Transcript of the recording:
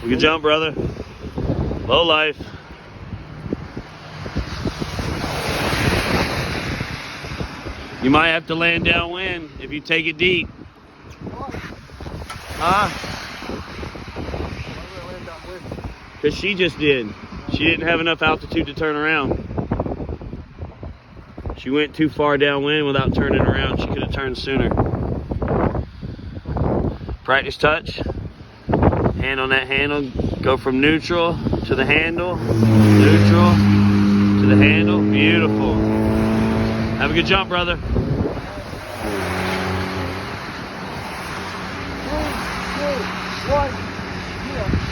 Good jump, brother. Low life. You might have to land downwind if you take it deep. Huh? Because she just did. She didn't have enough altitude to turn around. She went too far downwind without turning around. She could have turned sooner. Practice touch. Hand on that handle. Go from neutral to the handle. Neutral to the handle. Beautiful. Have a good jump, brother. One, yeah.